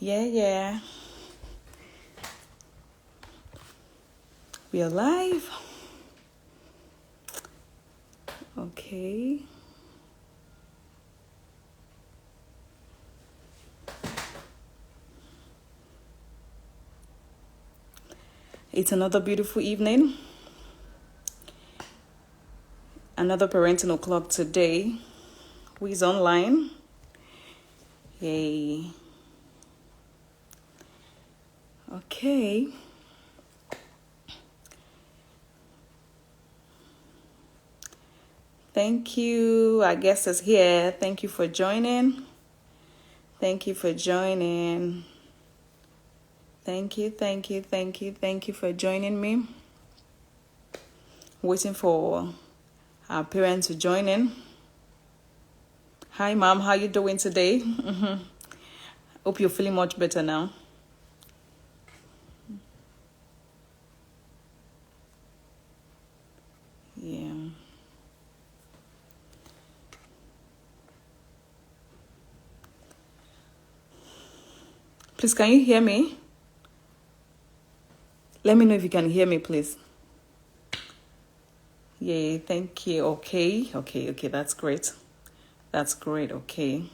Yeah. We are live. Okay. It's another beautiful evening. Another parenting o'clock today. Who is online? Yay. Okay. Thank you. Our guest is here. Thank you for joining. Thank you for joining. Thank you for joining me. Waiting for our parents to join in. Hi, Mom. How you doing today? Hope you're feeling much better now. Yeah. Please, can you hear me? Let me know if you can hear me, please. Yay, thank you. Okay, that's great. That's great, okay.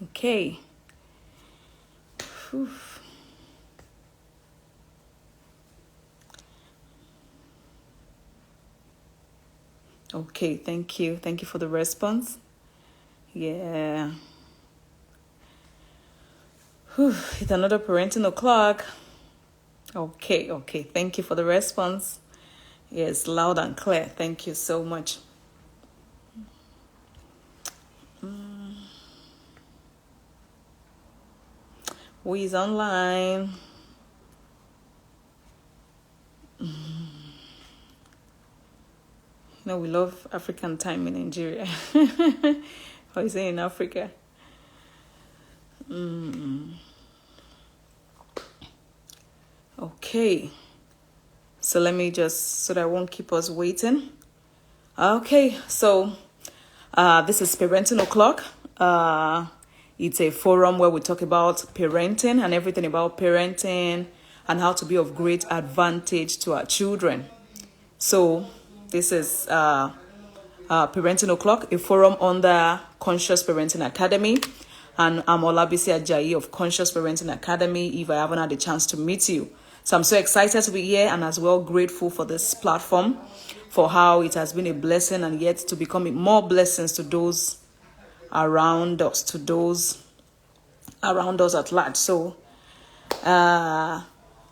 Okay. Whew. Okay, thank you. Thank you for the response. Yeah. Whew. It's another parenting o'clock. Okay. Thank you for the response. Yes, loud and clear. Thank you so much. Who is online? You know, we love African time in Nigeria. Or is it in Africa? Okay. So let me so that I won't keep us waiting. Okay, so this is Parenting O'Clock. It's a forum where we talk about parenting and everything about parenting and how to be of great advantage to our children. So this is Parenting O'Clock, a forum under Conscious Parenting Academy. And I'm Olabisi Ajayi of Conscious Parenting Academy, if I haven't had a chance to meet you. So I'm so excited to be here and as well grateful for this platform, for how it has been a blessing and yet to become more blessings to those around us, at large. So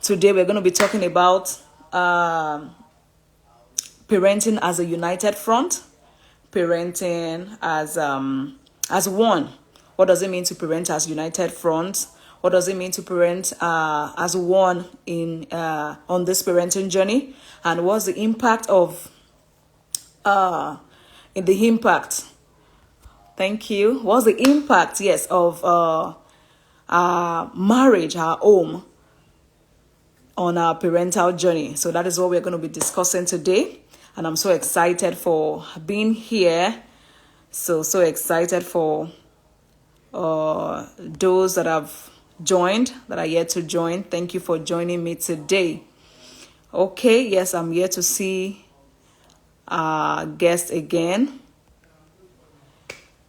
today we're going to be talking about parenting as a united front, parenting as one. What does it mean to parent as united front? What does it mean to parent as one on this parenting journey? And what's the impact of Thank you. What's the impact, yes, of our marriage, our home, on our parental journey? So that is what we're going to be discussing today. And I'm so excited for being here. So excited for those that have joined, that are yet to join. Thank you for joining me today. Okay, yes, I'm here to see our guest again.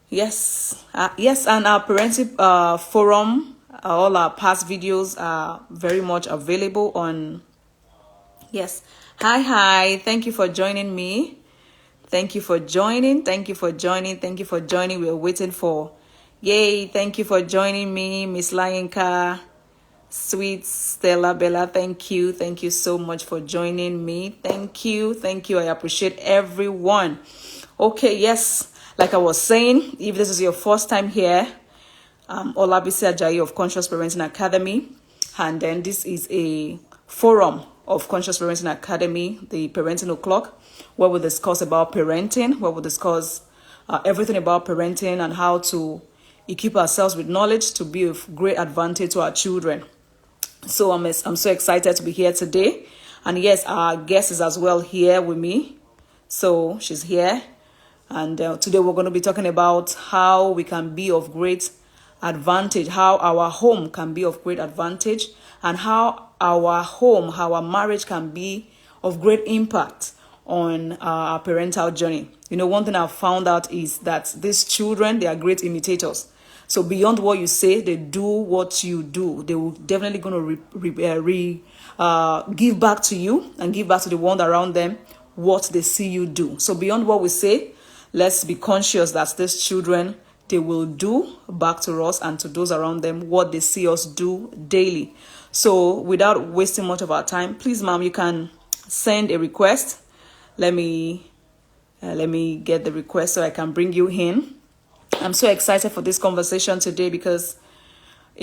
Yes, and our parenting forum, all our past videos are very much available on. Yes, hi. Thank you for joining me. Thank you for joining. We're waiting for. Yay! Thank you for joining me, Miss Lainka, sweet Stella Bella. Thank you so much for joining me. Thank you. I appreciate everyone. Okay, yes. Like I was saying, if this is your first time here, Olabisi Ajayi of Conscious Parenting Academy, and then this is a forum of Conscious Parenting Academy, the Parenting O'Clock, where we discuss about parenting, where we discuss everything about parenting and how to equip ourselves with knowledge to be of great advantage to our children. So I'm so excited to be here today. And yes, our guest is as well here with me. So she's here. And today we're going to be talking about how we can be of great advantage, how our home can be of great advantage, and how our home, how our marriage can be of great impact on our parental journey. One thing I've found out is that these children, they are great imitators. So beyond what you say, they do what you do. They will definitely going to give back to you and give back to the world around them what they see you do. So beyond what we say, let's be conscious that these children, they will do back to us and to those around them what they see us do daily. So without wasting much of our time, please, ma'am, you can send a request. Let me get the request so I can bring you in. I'm so excited for this conversation today because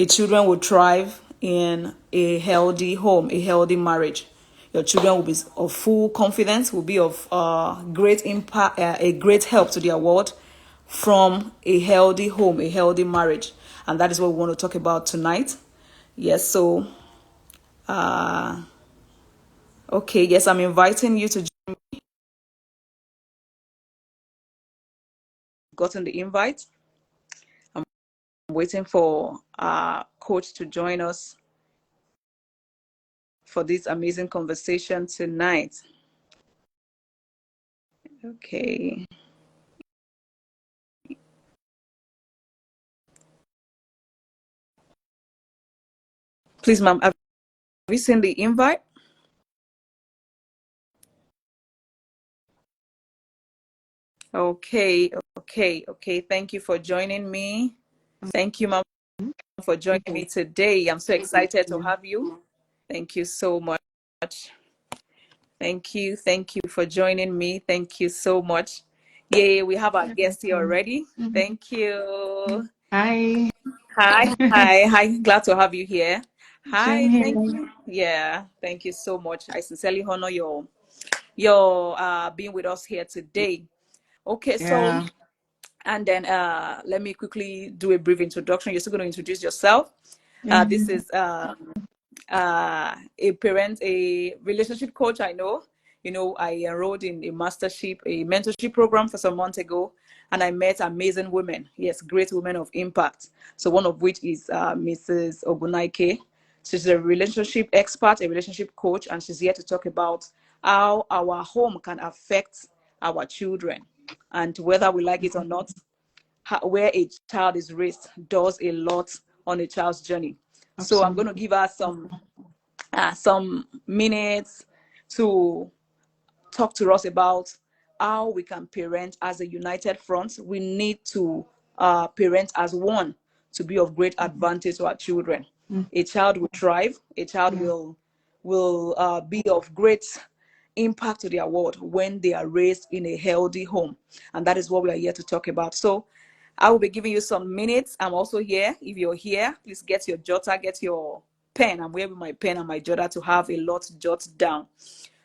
children will thrive in a healthy home, a healthy marriage. Your children will be of full confidence, will be of great impact, a great help to their world from a healthy home, a healthy marriage. And that is what we want to talk about tonight. Yes, so, okay, yes, I'm inviting you to join me. Gotten the invite. I'm waiting for our coach to join us for this amazing conversation tonight. Okay. Please, ma'am, have you seen the invite? Okay. Thank you for joining me. Thank you, ma'am, for joining me today. I'm so excited to have you. Thank you so much. Thank you for joining me. Thank you so much. Yay, we have our guest here already. Thank you. Hi. Hi. Glad to have you here. Hi, Same here. thank you. Yeah, thank you so much. I sincerely honor your being with us here today. Okay, so Yeah. and then let me quickly do a brief introduction. You're still going to introduce yourself. This is a relationship coach. I know. I enrolled in a mentorship program for some months ago, and I met amazing women. Yes, great women of impact. So one of which is Mrs. Ogunaike. She's a relationship expert, a relationship coach, and she's here to talk about how our home can affect our children, and whether we like it or not, where a child is raised does a lot on a child's journey. So I'm Absolutely. going to give us some minutes to talk to us about how we can parent as a united front. We need to parent as one to be of great advantage to our children. A child will thrive. A child Yeah. will be of great impact to their world when they are raised in a healthy home. And that is what we are here to talk about. So I will be giving you some minutes. I'm also here. If you're here, please get your jotter, get your pen. I'm wearing my pen and my jotter to have a lot to jot down,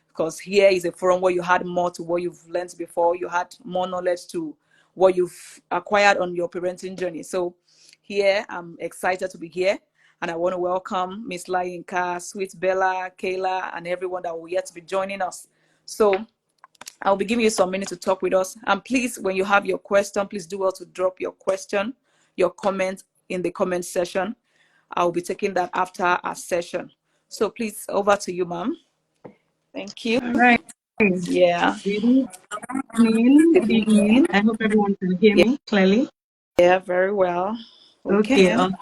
because here is a forum where you had more to what you've learned before. You had more knowledge to what you've acquired on your parenting journey. So here, I'm excited to be here. And I want to welcome Miss Layinka, Sweet Bella, Kayla, and everyone that will yet to be joining us. So I'll be giving you some minutes to talk with us. And please, when you have your question, please do well to drop your question, your comment in the comment section. I'll be taking that after our session. So please, over to you, ma'am. Thank you. All right. Yeah. Good evening. Good Good evening. evening. I hope everyone can hear Yeah, me clearly. yeah, very well. Okay. Okay. Awesome.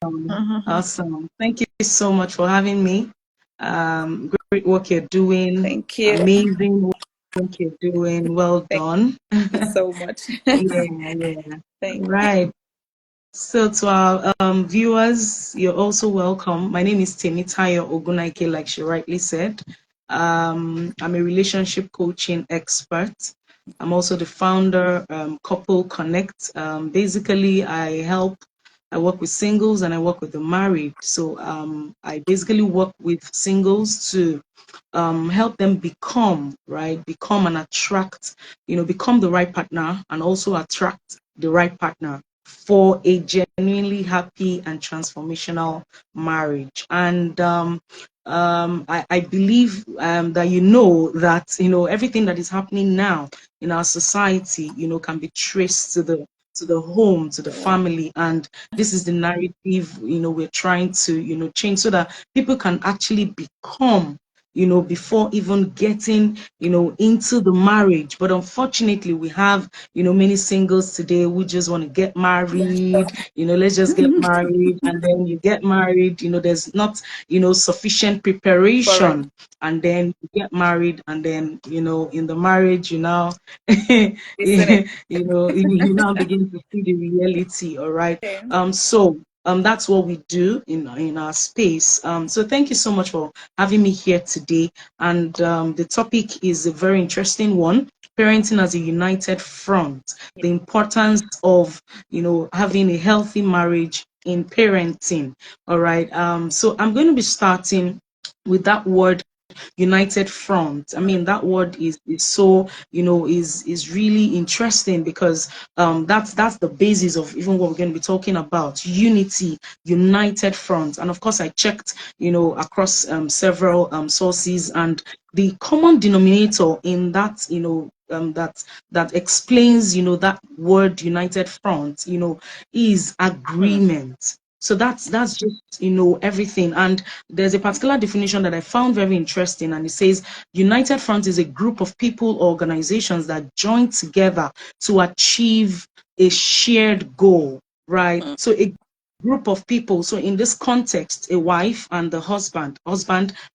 Mhm. Awesome. Thank you so much for having me. Great work you're doing. Thank you. Amazing work you're doing. Well Thank done. you so much. Yeah. Thank Right. So to our viewers, you're also welcome. My name is Temitayo Ogunaike, like she rightly said. I'm a relationship coaching expert. I'm also the founder, Couple Connect. Basically, I work with singles and I work with the married. So I basically work with singles to help them become and attract, become the right partner and also attract the right partner for a genuinely happy and transformational marriage. And I believe that that everything that is happening now in our society, can be traced to to the home, to the family. And this is the narrative, we're trying to, change so that people can actually become, before even getting, into the marriage. But unfortunately, we have, many singles today who just want to get married, let's just get married. And then you get married, there's not, sufficient Correct. preparation. And then you get married, and then, in the marriage, Isn't it? you now begin to see the reality. All right. Okay. That's what we do in our space. So thank you so much for having me here today. And the topic is a very interesting one: parenting as a united front. The importance of having a healthy marriage in parenting. All right. So I'm going to be starting with that word united front. I mean, that word is so, is really interesting, because that's the basis of even what we're going to be talking about: unity, united front. And of course, I checked, across several sources, and the common denominator in that, that explains, that word united front, is agreement. So that's just, everything. And there's a particular definition that I found very interesting, and it says united front is a group of people or organizations that join together to achieve a shared goal, right? So a group of people. So in this context, a wife and the husband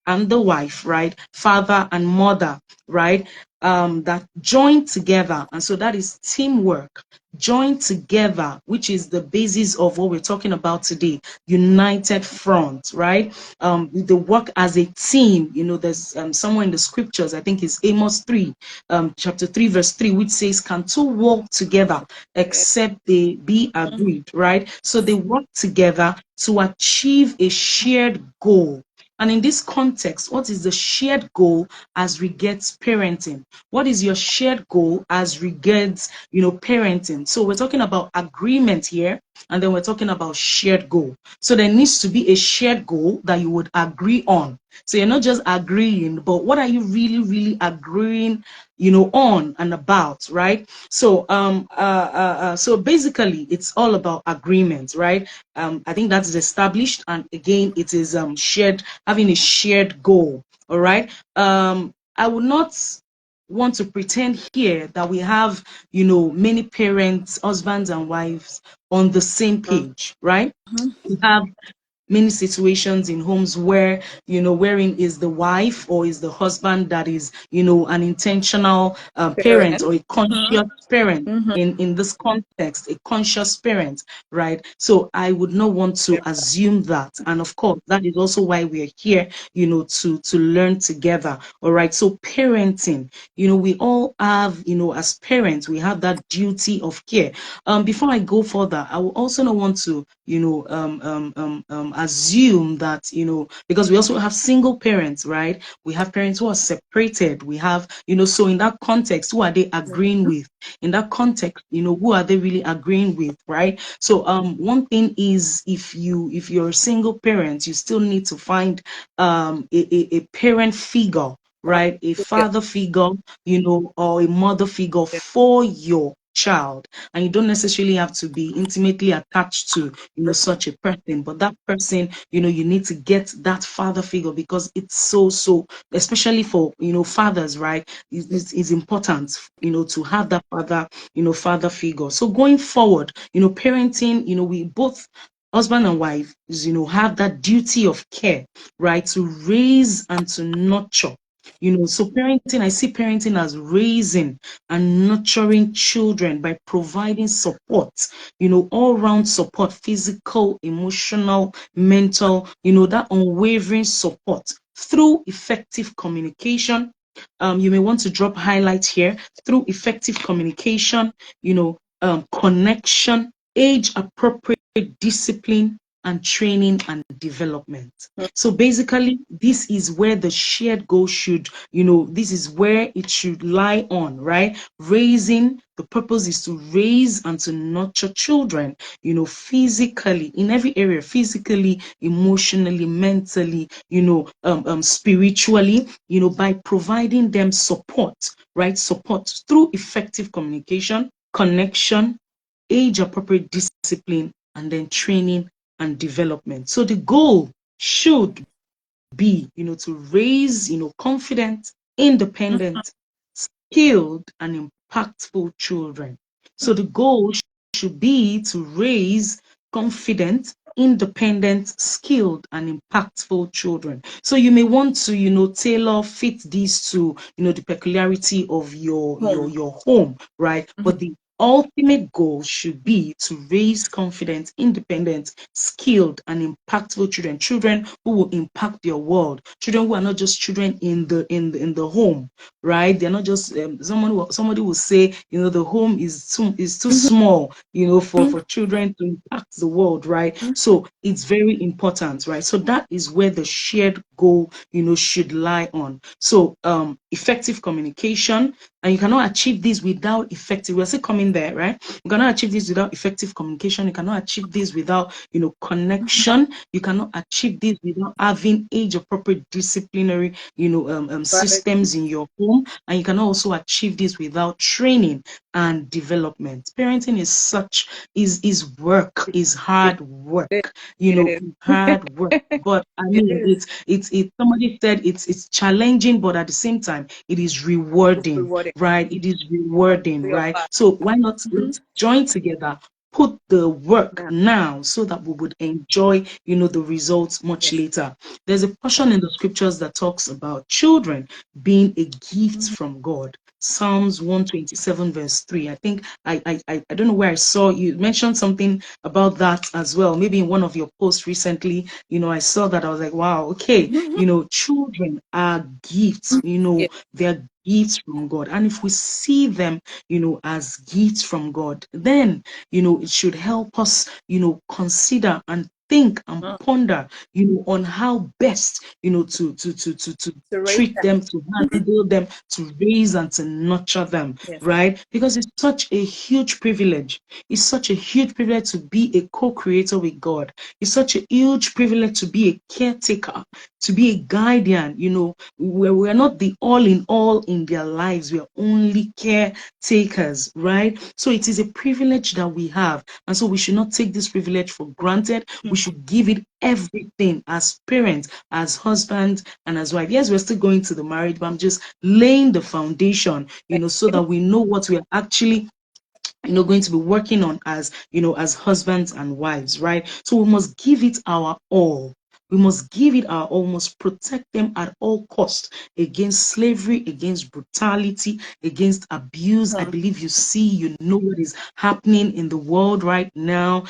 and the wife, right? Father and mother, right? That join together. And so that is teamwork, join together, which is the basis of what we're talking about today: united front, right? The work as a team. There's somewhere in the scriptures, I think it's Amos 3, chapter 3, verse 3, which says, can two walk together except they be agreed, right? So they work together to achieve a shared goal. And in this context, what is the shared goal as regards parenting? What is your shared goal as regards, parenting? So we're talking about agreement here, and then we're talking about shared goal. So there needs to be a shared goal that you would agree on. So you're not just agreeing, but what are you really, really agreeing, on and about, right? So so basically it's all about agreement, right? I think that's established, and again, it is shared, having a shared goal. All right. I would not want to pretend here that we have, many parents, husbands and wives on the same page, right? We have many situations in homes where, wherein is the wife or is the husband that is, an intentional parent, Parent. or a conscious parent. In this context, a conscious parent, right? So I would not want to assume that. And of course, that is also why we are here, to learn together. All right. So parenting, we all have, as parents, we have that duty of care. Before I go further, I will also not want to, assume that, because we also have single parents, right? We have parents who are separated. We have, so in that context, who are they agreeing with? In that context, who are they really agreeing with, right? So one thing is, if you're a single parent, you still need to find a parent figure, right? A father figure, or a mother figure for your child. And you don't necessarily have to be intimately attached to, such a person, but that person, you need to get that father figure, because it's so, especially for, fathers, right? It's important, to have that father figure. So going forward, parenting, we both, husband and wife, have that duty of care, right? To raise and to nurture. So parenting, I see parenting as raising and nurturing children by providing support, all round support: physical, emotional, mental, that unwavering support through effective communication. You may want to drop highlights here: through effective communication, connection, age appropriate discipline, and training and development. So basically, this is where the shared goal should, this is where it should lie on, right? Raising, the purpose is to raise and to nurture children, physically, in every area: physically, emotionally, mentally, spiritually, by providing them support, right? Support through effective communication, connection, age appropriate discipline, and then training and development. So the goal should be, to raise, confident, independent, skilled, and impactful children. So the goal should be to raise confident, independent, skilled, and impactful children. So you may want to, tailor fit these to, the peculiarity of your home, right? But the ultimate goal should be to raise confident, independent, skilled, and impactful children who will impact their world, children who are not just children in the home, right? They're not just somebody will say, the home is too small, for children to impact the world, right? So it's very important, right? So that is where the shared goal, should lie on. So effective communication, and you cannot achieve this without effective, we're still coming there, right? You cannot achieve this without effective communication. You cannot achieve this without, connection. You cannot achieve this without having age-appropriate disciplinary, systems in your home. And you cannot also achieve this without training and development. Parenting is work, is hard work, hard work. But I mean, it's somebody said it's challenging, but at the same time, it is rewarding, right? It is rewarding, right? So why not let's join together, put the work now, so that we would enjoy, the results much later. There's a portion in the scriptures that talks about children being a gift from God. Psalms 127 verse 3. I think I don't know where I saw you mentioned something about that as well. Maybe in one of your posts recently, I saw that. I was like, wow, okay, children are gifts, they're gifts from God. And if we see them, as gifts from God, then, it should help us, consider and think and ponder, on how best, to treat them, to handle them, to raise and to nurture them, right? Because it's such a huge privilege. It's such a huge privilege to be a co-creator with God. It's such a huge privilege to be a caretaker, to be a guardian, where we're not the all in their lives. We are only caretakers, right? So it is a privilege that we have. And so we should not take this privilege for granted. We should give it everything as parents, as husbands, and as wife. Yes, we're still going to the marriage, but I'm just laying the foundation, so that we know what we are actually going to be working on as as husbands and wives, right? So we must give it our all. We must give it our all. We must protect them at all costs against slavery, against brutality, against abuse. I believe you know what is happening in the world right now,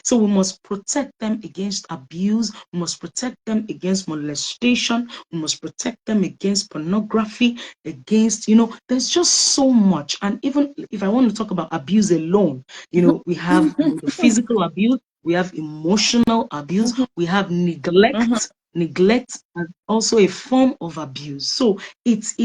So we must protect them against abuse. We must protect them against molestation. We must protect them against pornography, against, there's just so much. And even if I want to talk about abuse alone, we have the physical abuse, we have emotional abuse, we have neglect. Neglect and also a form of abuse. So it's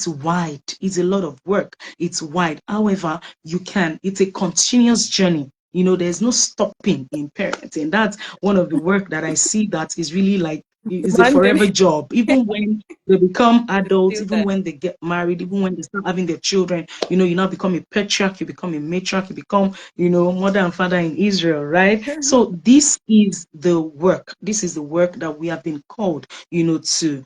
wide. It's a lot of work. It's wide. However, it's a continuous journey. There's no stopping in parenting. That's one of the work that I see that is really like, is a forever job. Even when they become adults, even when they get married, even when they start having their children, you now become a patriarch, you become a matriarch, you become, mother and father in Israel, right? So this is the work. This is the work that we have been called, to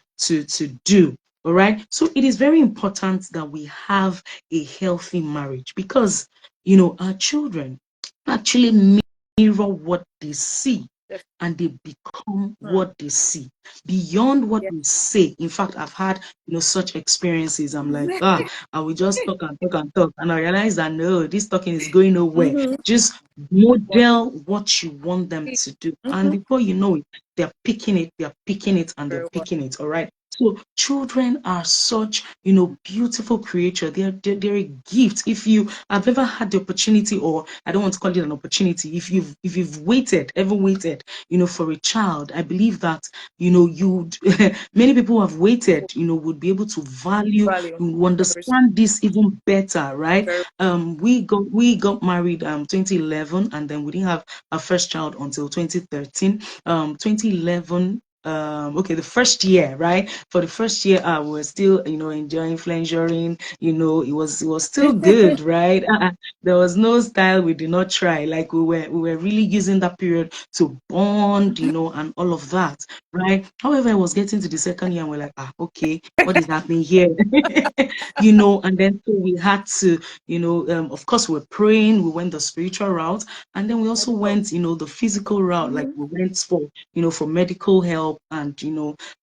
do. All right. So it is very important that we have a healthy marriage, because, our children actually mirror what they see, and they become what they see beyond what we say. In fact, I've had such experiences. I'm like, I will just talk and talk and talk, and I realize that no, this talking is going nowhere. Just model what you want them to do, and before you know it, they're picking it, and they're picking it. All right. So children are such, beautiful creatures. They're a gift. If you have ever had the opportunity, or I don't want to call it an opportunity, if you've ever waited, for a child, I believe that, you'd many people who have waited, would be able to value, understand this even better, right? We got married 2011, and then we didn't have our first child until 2013. 2011 okay, the first year, right? For the first year, we were still, enjoying flaneuring. It was still good, right? There was no style we did not try. Like we were really using that period to bond, and all of that, right? However, I was getting to the second year, and we're like, okay, what is happening here? And then so we had to, of course, we're praying. We went the spiritual route, and then we also went, the physical route. Like we went for medical help, and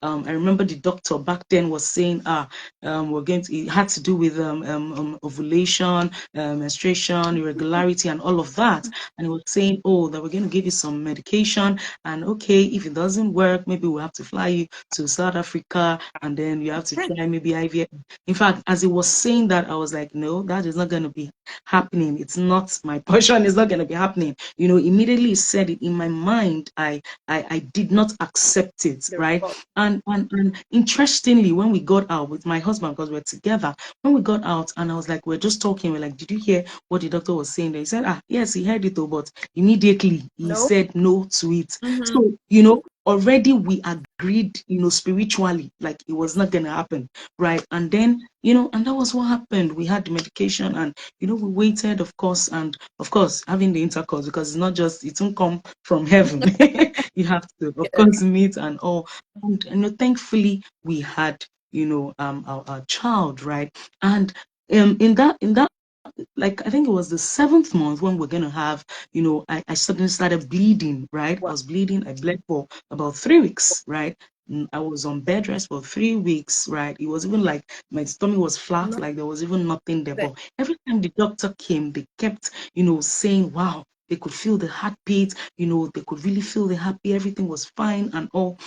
I remember the doctor back then was saying, it had to do with ovulation, menstruation, irregularity, and all of that. And he was saying, oh, that we're going to give you some medication, and okay, if it doesn't work, maybe we'll have to fly you to South Africa, and then you have to try maybe IVF. In fact, as he was saying that, I was like, no, that is not going to be happening. It's not my portion. It's not going to be happening. Immediately he said it in my mind. I did not accept it, right? And interestingly, when we got out with my husband, because we're together, when we got out, and I was like, we're just talking, we're like, did you hear what the doctor was saying? He said, yes, he heard it, though, but immediately he said no to it. So, already we agreed, spiritually, like it was not gonna happen, right? And then, and that was what happened. We had the medication, and we waited, of course, and of course having the intercourse, because it's not just, it won't come from heaven. You have to, of course, meet and all. And thankfully we had, our child, right? And in that like I think it was the 7th month when we're gonna have, I suddenly started bleeding, right? I was bleeding. I bled for about 3 weeks, right? I was on bed rest for 3 weeks, right? It was even like my stomach was flat, like there was even nothing there. But every time the doctor came, they kept, saying, wow, they could feel the heartbeat, they could really feel the heartbeat, everything was fine and all,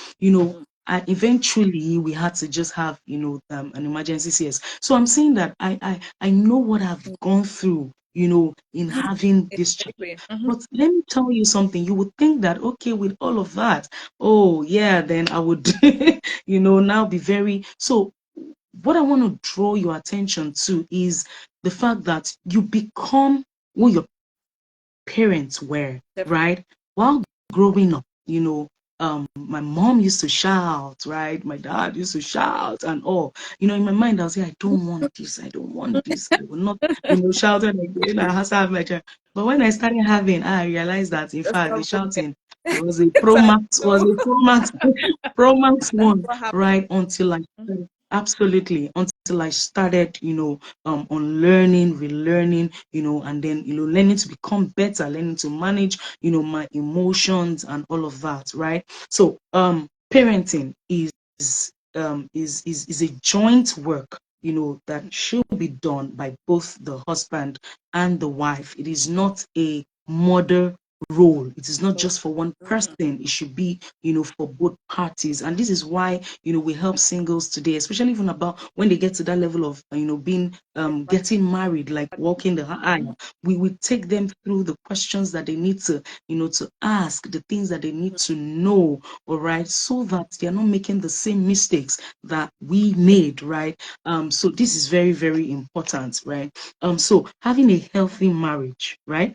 eventually we had to just have, an emergency CS. So I'm saying that I know what I've gone through, in having this child. But let me tell you something. You would think that, okay, with all of that, oh yeah, then I would, now be very. So what I want to draw your attention to is the fact that you become who your parents were, right? While growing up, my mom used to shout, right? My dad used to shout and all. In my mind, I was like, I don't want this, I don't want this, I will not, shout again. I have to have my child. But when I started having, I realized that in fact the shouting was a Pro Max one, right? Until I absolutely until I started, on learning, relearning, and then, learning to become better, learning to manage, my emotions and all of that, right? So, parenting is a joint work, that should be done by both the husband and the wife. It is not a mother role. It is not just for one person. It should be, for both parties. And this is why, we help singles today, especially even about when they get to that level of, being, getting married, like walking the aisle. We will take them through the questions that they need to, to ask, the things that they need to know, all right, so that they're not making the same mistakes that we made, right? So this is very, very important, right? So having a healthy marriage, right?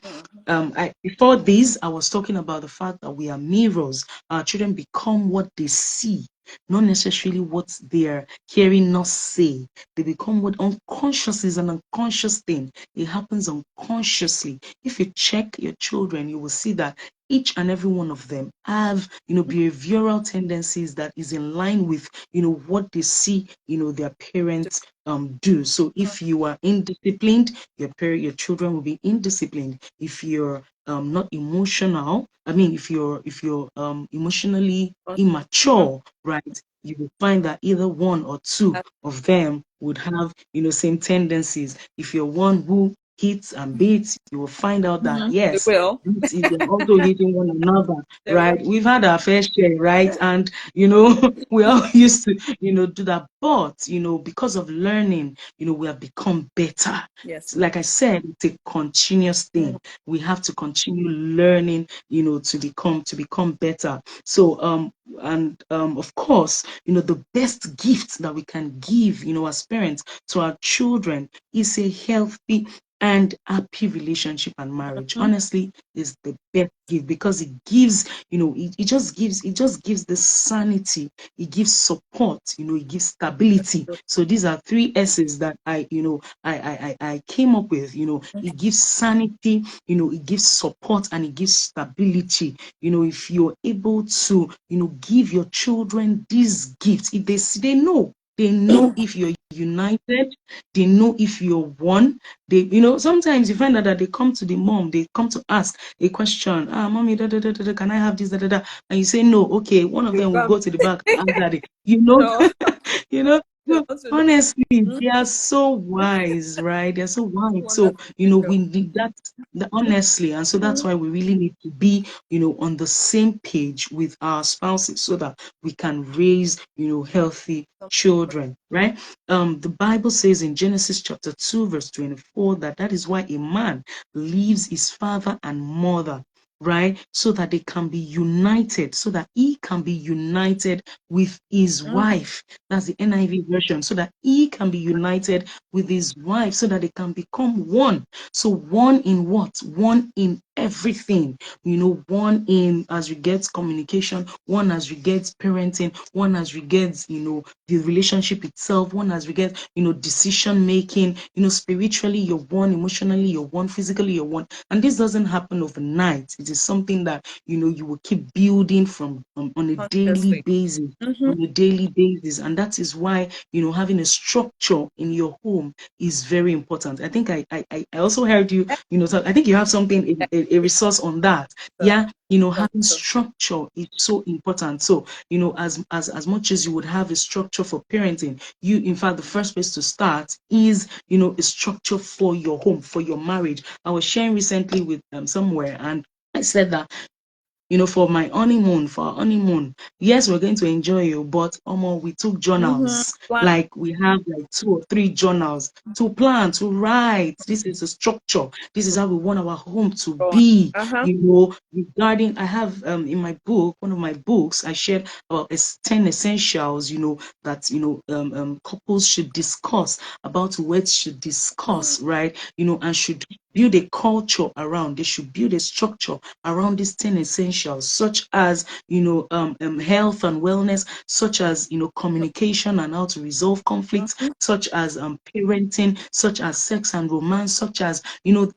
Before this, I was talking about the fact that we are mirrors. Our children become what they see, not necessarily what they're hearing us say. They become what unconscious is an unconscious thing. It happens unconsciously. If you check your children, you will see that each and every one of them have, behavioral tendencies that is in line with, what they see, their parents do. So if you are indisciplined, your children will be indisciplined. If you're not emotional, if you're emotionally immature, right, you will find that either one or two of them would have, same tendencies. If you're one who hits and beats, you will find out that yes, they're also hitting one another, right? We've had our fair share, right? And we all used to, do that. But because of learning, we have become better. Like I said, it's a continuous thing. We have to continue learning, to become better. So and of course, the best gift that we can give, as parents to our children is a healthy and happy relationship and marriage, honestly, is the best gift, because it gives, it just gives the sanity, it gives support, it gives stability. So these are 3 S's that I came up with. It gives sanity, it gives support, and it gives stability. If you're able to, give your children these gifts, if they know, if you're united, they know if you're one. They, sometimes you find out that they come to the mom, they come to ask a question. Mommy, can I have this, and you say no. Okay, one of them will go to the back and ask daddy. No. No, honestly, they are so wise, right? They're so wise. So, we need that honestly. And so that's why we really need to be, on the same page with our spouses, so that we can raise, healthy children, right? The Bible says in Genesis chapter 2, verse 24, that is why a man leaves his father and mother, right? So that they can be united, so that he can be united with his wife. That's the NIV version. So that he can be united with his wife, so that they can become one. So one in what? One in everything. One in as regards communication, one as regards parenting, one as regards, the relationship itself, one as regards, decision making, spiritually you're one, emotionally you're one, physically you're one. And this doesn't happen overnight. It is something that, you will keep building from on a daily basis. On a daily basis. And that is why, having a structure in your home is very important. I think I also heard you, so I think you have something, a resource on that. Yeah, having structure is so important. So, as much as you would have a structure for parenting, in fact, the first place to start is, a structure for your home, for your marriage. I was sharing recently with somewhere, and I said that, for our honeymoon, yes, we're going to enjoy you, but we took journals. Like we have like 2 or 3 journals to plan, to write. This is a structure. This is how we want our home to be. Regarding, I have in my book, one of my books, I shared about 10 essentials, that couples should discuss, about what should discuss, right? And should build a culture around. They should build a structure around these 10 essentials, such as health and wellness, such as communication and how to resolve conflicts, such as parenting, such as sex and romance, such as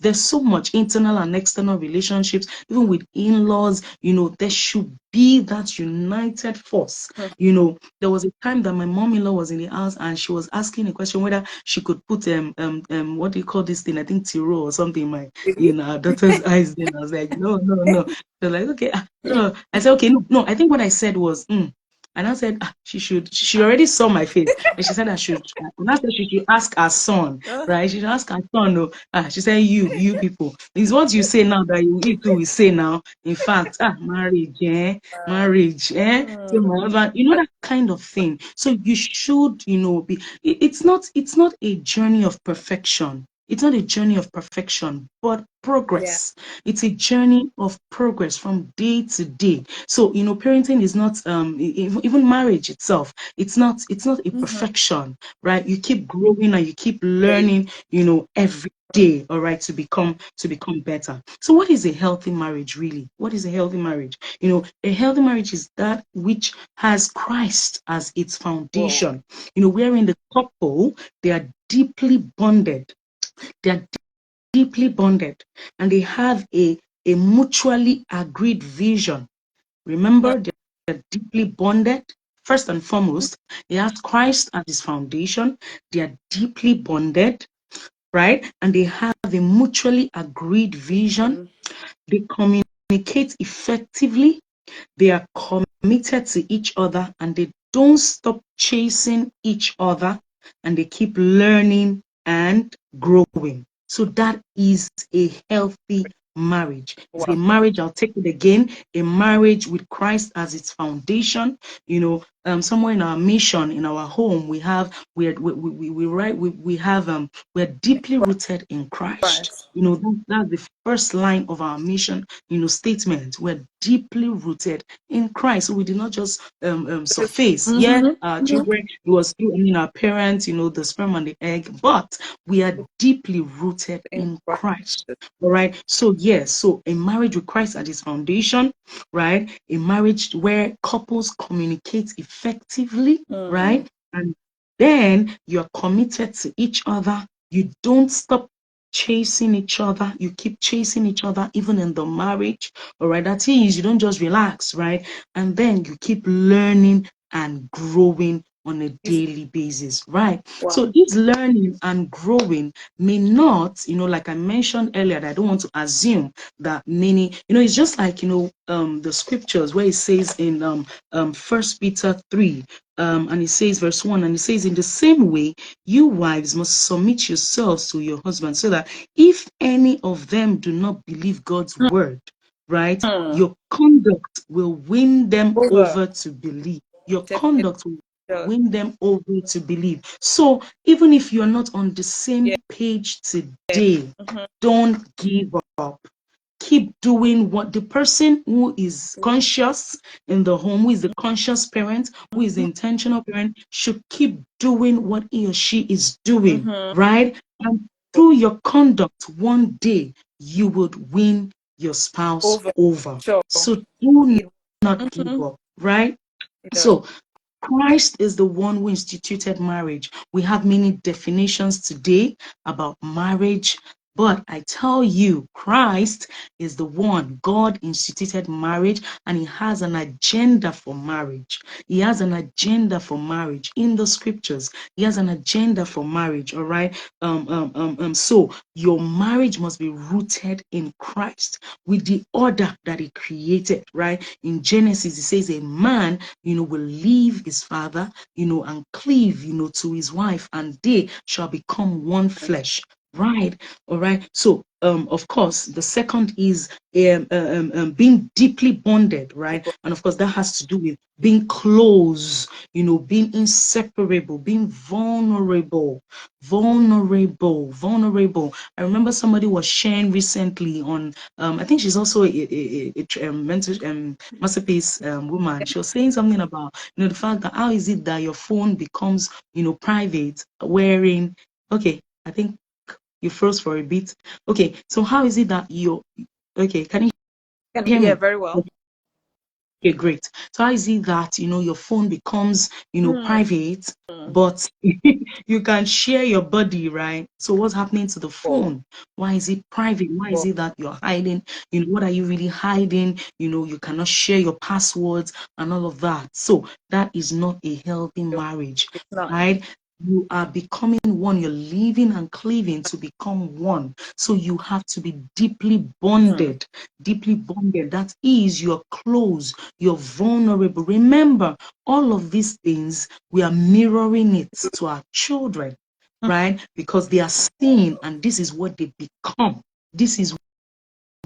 there's so much internal and external relationships, even with in-laws. There should be that united force. There was a time that my mom-in-law was in the house, and she was asking a question whether she could put what do you call this thing? I think tiro or something in my our daughter's eyes. Then I was like, no. They're like, okay, no. I said, okay, no. I think what I said was, and I said, she already saw my face, and she said and I said she should ask her son, right? She should ask her son. No, she said, you people, it's what you say now that you too will say now. In fact, marriage, say my husband, that kind of thing. So you should, be. It's not a journey of perfection. It's not a journey of perfection, but progress. It's a journey of progress from day to day. So, parenting is not even marriage itself. It's not a perfection, right? You keep growing and you keep learning, every day, all right, to become better. So what is a healthy marriage really? What is a healthy marriage? A healthy marriage is that which has Christ as its foundation. Wherein the couple, they are deeply bonded. They are deeply bonded, and they have a mutually agreed vision. Remember, they're deeply bonded. First and foremost, they have Christ as his foundation. They are deeply bonded, right? And they have a mutually agreed vision. They communicate effectively. They are committed to each other, and they don't stop chasing each other, and they keep learning and growing. So that is a healthy marriage. It's a marriage, I'll take it again, a marriage with Christ as its foundation, somewhere in our mission, in our home, we have we're deeply rooted in Christ. You know, that's the first line of our mission, you know, statement. We're deeply rooted in Christ. So we did not just surface. Yeah, our children, it was through, I mean, our parents, you know, the sperm and the egg, but we are deeply rooted in Christ. All right. So yes, so a marriage with Christ at its foundation, right? A marriage where couples communicate effectively, right? And then you're committed to each other. You don't stop chasing each other. You keep chasing each other even in the marriage. All right. That is, you don't just relax, right? And then you keep learning and growing on a daily basis, right? Wow. So this learning and growing may not, you know, like I mentioned earlier, that I don't want to assume that many, you know, it's just like, you know, the scriptures where it says in 1 Peter 3, and it says verse 1, and it says, in the same way, you wives must submit yourselves to your husband, so that if any of them do not believe God's word, right, your conduct will win them over to believe. Your conduct will win them over to believe. So even if you're not on the same page today, don't give up. Keep doing what the person who is conscious in the home, who is the conscious parent, who is the intentional parent, should keep doing what he or she is doing, right? And through your conduct, one day you would win your spouse over. So do not give up, right? So Christ is the one who instituted marriage. We have many definitions today about marriage, but I tell you, Christ is the one. God instituted marriage, and he has an agenda for marriage. He has an agenda for marriage in the scriptures. He has an agenda for marriage, all right? So your marriage must be rooted in Christ with the order that he created, right? In Genesis, it says a man, you know, will leave his father, you know, and cleave, you know, to his wife, and they shall become one flesh. Right. All right. So, of course, the second is being deeply bonded, right? And of course, that has to do with being close, you know, being inseparable, being vulnerable. I remember somebody was sharing recently on, I think she's also a masterpiece woman. She was saying something about, you know, the fact that how is it that your phone becomes, you know, private, wherein, okay, I think you froze for a bit. Okay, so how is it that you're okay? Can you hear me? Yeah, very well. Okay, great. So how is it that, you know, your phone becomes, you know, private, but you can share your body, right? So what's happening to the phone? Why is it private? Why is it that you're hiding? You know, what are you really hiding? You know, you cannot share your passwords and all of that. So that is not a healthy marriage, right? You are becoming one. You're living and cleaving to become one. So you have to be deeply bonded. Deeply bonded. That is, you're close, you're vulnerable. Remember, all of these things, we are mirroring it to our children, right? Because they are seeing, and this is what they become. This is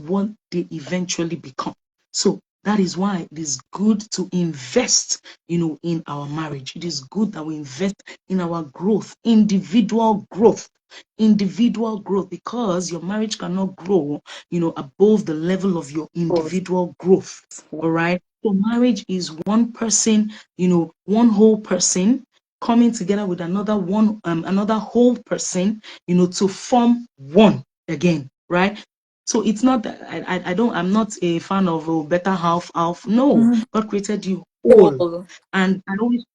what they eventually become. So that is why it is good to invest, you know, in our marriage. It is good that we invest in our growth, individual growth, because your marriage cannot grow, you know, above the level of your individual growth. All right. So marriage is one person, you know, one whole person coming together with another whole person, you know, to form one again, right? So it's not that I'm not a fan of a better half. No, God created you whole. And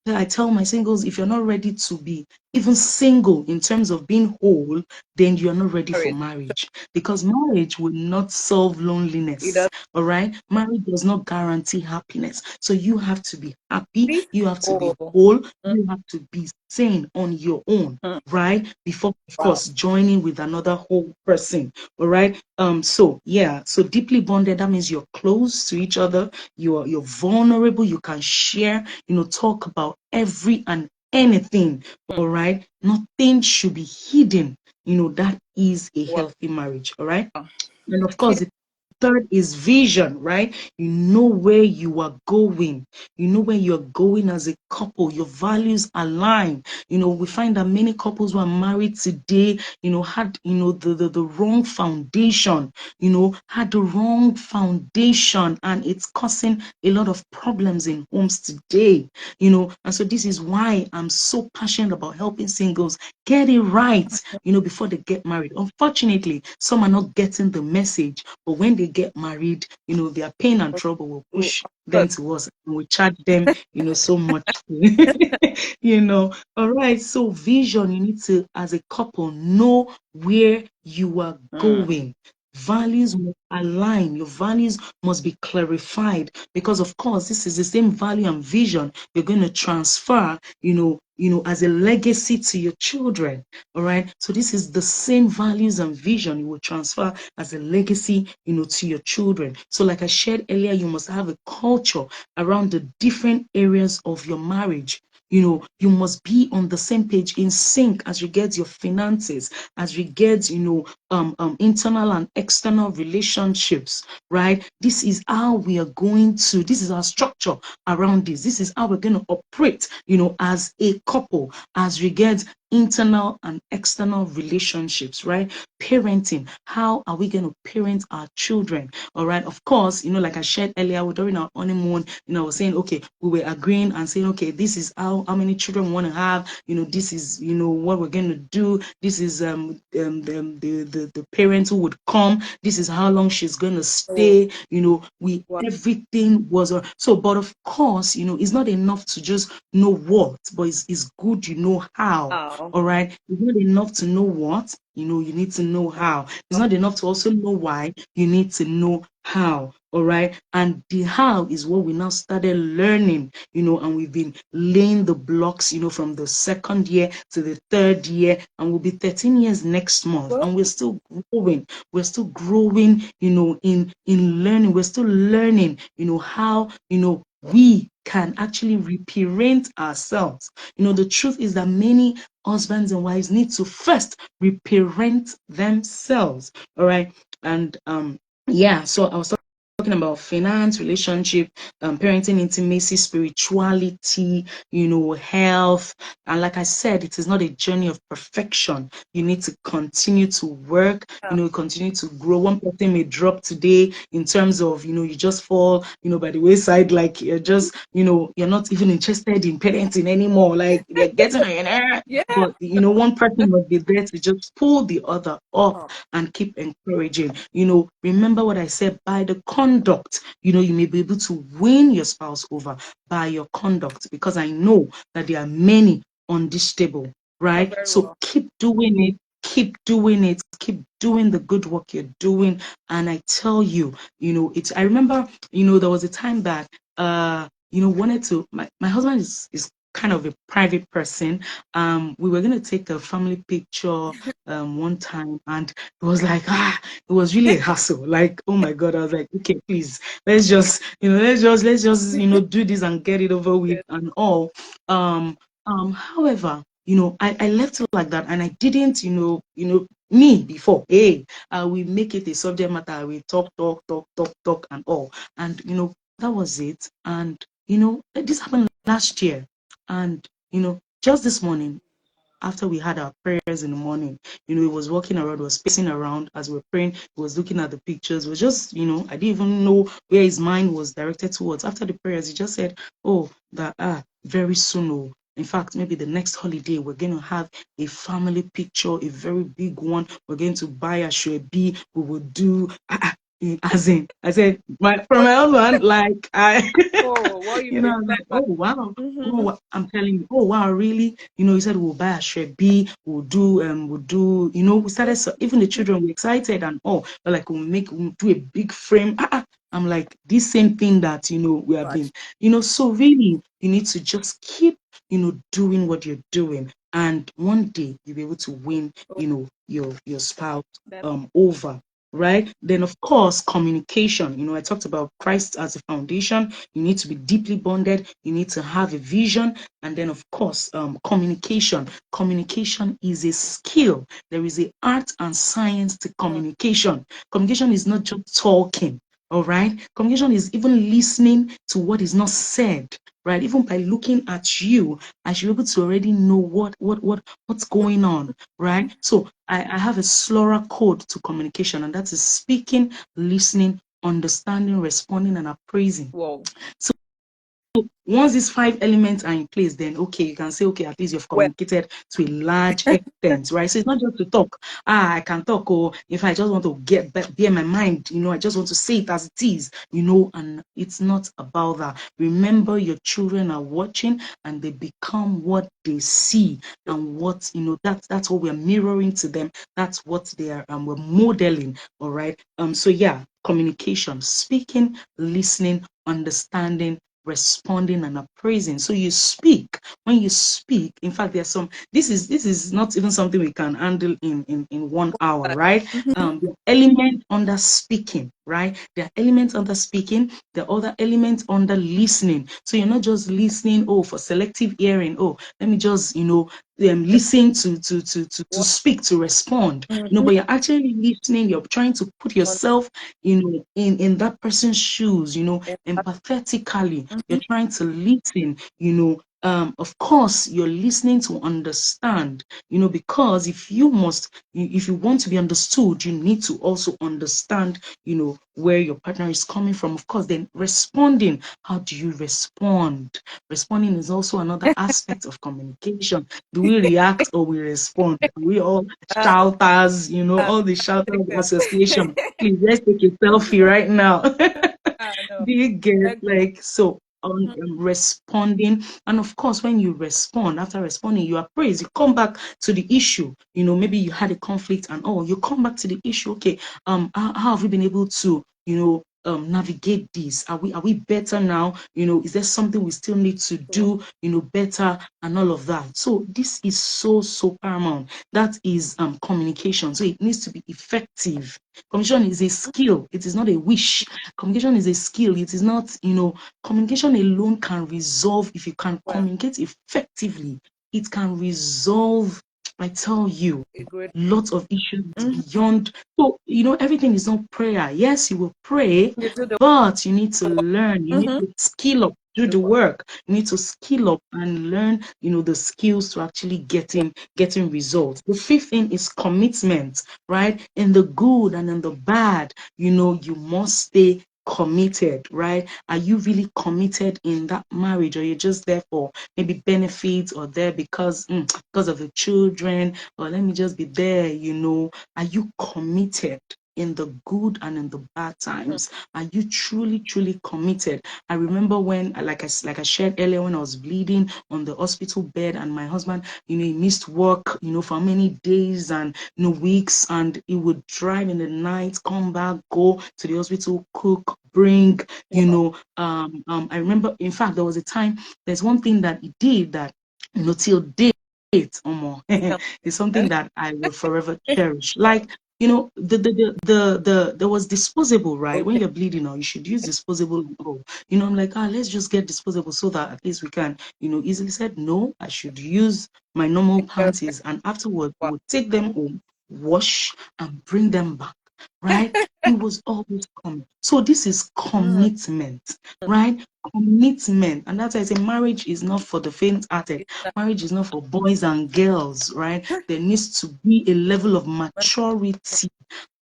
I tell my singles, if you're not ready to be even single in terms of being whole, then you're not ready for marriage, because marriage will not solve loneliness. All right. Marriage does not guarantee happiness. So you have to be happy. You have to be whole. You have to be sane on your own, right? Before, of course, joining with another whole person. All right. So yeah, so deeply bonded, that means you're close to each other, you're vulnerable, you can share, you know, talk about every and anything. All right. Nothing should be hidden. You know, that is a healthy marriage. All right. And of course, third is vision, right? You know where you are going. You know where you're going as a couple. Your values align. We find that many couples who are married today, had, the wrong foundation, had the wrong foundation, and it's causing a lot of problems in homes today, and so this is why I'm so passionate about helping singles get it right, before they get married. Unfortunately, some are not getting the message, but when they get married, their pain and trouble will push them to us, and we charge them, so much. All right. So vision, you need to, as a couple, know where you are going. Values must align. Your values must be clarified, because of course this is the same value and vision you're going to transfer, as a legacy to your children. All right. So this is the same values and vision you will transfer as a legacy, to your children. So like I shared earlier, you must have a culture around the different areas of your marriage. You must be on the same page, in sync, as regards your finances, as regards, internal and external relationships, right? This is how we are going to, this is our structure around this. This is how we're going to operate, as a couple, as regards internal and external relationships, right? Parenting, how are we going to parent our children? All right. Of course, like I shared earlier, during our honeymoon, I was saying, okay, we were agreeing and saying, okay, this is how many children we want to have, this is, what we're going to do. This is the parents who would come. This is how long she's going to stay. Everything was so, but of course, it's not enough to just know what, but it's good how. All right. It's not enough to know what, you need to know how. It's not enough to also know why, you need to know how. All right. And the how is what we now started learning, and we've been laying the blocks, from the second year to the third year, and we'll be 13 years next month. And we're still growing. We're still growing, in learning. We're still learning, how, we can actually reparent ourselves. The truth is that many husbands and wives need to first reparent themselves. All right. And so I was talking about finance, relationship, parenting, intimacy, spirituality, health. And like I said, it is not a journey of perfection. You need to continue to work, continue to grow. One person may drop today in terms of, you just fall, by the wayside, like you're just, you're not even interested in parenting anymore. Like they're getting on your nerve. But, one person will be there to just pull the other up and keep encouraging. Remember what I said, by the conduct, you may be able to win your spouse over by your conduct, because I know that there are many on this table, right? So keep doing it, keep doing it, keep doing the good work you're doing. And I tell you, I remember, there was a time that, wanted to, my husband is kind of a private person. We were going to take a family picture one time, and it was like, it was really a hassle. Like, oh my God, I was like, okay, please, let's just, do this and get it over with and all. However, I left it like that, and I didn't, me before, hey, we make it a subject matter, we talk, and all. And, that was it. And, this happened last year. And, just this morning, after we had our prayers in the morning, he was walking around, was pacing around as we were praying, he was looking at the pictures, it was just, I didn't even know where his mind was directed towards. After the prayers, he just said, oh, that, very soon, oh, in fact, maybe the next holiday, we're going to have a family picture, a very big one. We're going to buy a Shwebi. We will do, as in, I said, from my husband, like, I, I was like, oh, wow. Oh, I'm telling you, oh, wow, really? He said, we'll buy a Shwebi, we'll do, we started, so even the children were excited and all. They're like, we'll do a big frame. I'm like, this same thing that, we have been, so really, you need to just keep, doing what you're doing. And one day you'll be able to win, your spouse over, right? Then, of course, communication. You know, I talked about Christ as a foundation. You need to be deeply bonded. You need to have a vision. And then, of course, communication. Communication is a skill. There is an art and science to communication. Communication is not just talking. All right. Communication is even listening to what is not said, right? Even by looking at you, I should be able to already know what's going on, right? So I have a SLORA code to communication, and that is speaking, listening, understanding, responding, and appraising. Whoa. So once these 5 elements are in place, then okay, you can say, okay, at least you've communicated to a large extent, right? So it's not just to talk. I can talk, or if I just want to get bear my mind, you know, I just want to say it as it is, you know, and it's not about that. Remember, your children are watching, and they become what they see, and what, you know, that's what we're mirroring to them. That's what they are, we're modeling. All right. So yeah, communication, speaking, listening, understanding, responding, and appraising. So you speak. When you speak, in fact, there's some, this is not even something we can handle in 1 hour, right? The element under speaking, right? There are elements under speaking, there are other elements under listening. So you're not just listening, oh, for selective hearing, oh, let me just, you know, listen to speak, to respond. You know, but you're actually listening, you're trying to put yourself, you know, in that person's shoes, you know, empathetically. You're trying to listen, you know. Of course, you're listening to understand, you know, because if you want to be understood, you need to also understand, you know, where your partner is coming from. Of course, then responding. How do you respond? Responding is also another aspect of communication. Do we react or we respond? Do we all shouters, you know, all the shouters association? Please, let's take a selfie right now. Do you get, like, so on responding? And of course, when you respond, after responding, you appraise, you come back to the issue. You know, maybe you had a conflict, and you come back to the issue. Okay, how have we been able to, you know, navigate this? Are we better now? You know, is there something we still need to do, you know, better, and all of that? So this is so paramount. That is communication. So it needs to be effective. Communication is a skill. It is not a wish. Communication is a skill. It is not, you know, communication alone can resolve. If you can communicate effectively, it can resolve, I tell you, lots of issues beyond. So, you know, everything is not prayer. Yes, you will pray, but you need to learn. You need to skill up, do the work. You need to skill up and learn, you know, the skills to actually getting results. The 5th thing is commitment, right? In the good and in the bad, you know, you must stay committed, right? Are you really committed in that marriage, or you're just there for maybe benefits, or there because of the children, or let me just be there, you know? Are you committed in the good and in the bad times? Are you truly committed? I remember when, like I shared earlier, when I was bleeding on the hospital bed, and my husband, you know, he missed work, you know, for many days and, you know, weeks, and he would drive in the night, come back, go to the hospital, cook, bring, you know. I remember, in fact, there was a time, there's one thing that he did that, you know, till date, it's something that I will forever cherish. Like, you know, there was disposable, right? When you're bleeding, or you should use disposable. You know, I'm like, let's just get disposable so that at least we can, you know, easily. Said no, I should use my normal panties, and afterward we'll take them home, wash, and bring them back. Right? He was always coming. So this is commitment, right? Commitment. And that's why I say marriage is not for the faint-hearted. Marriage is not for boys and girls, right? There needs to be a level of maturity,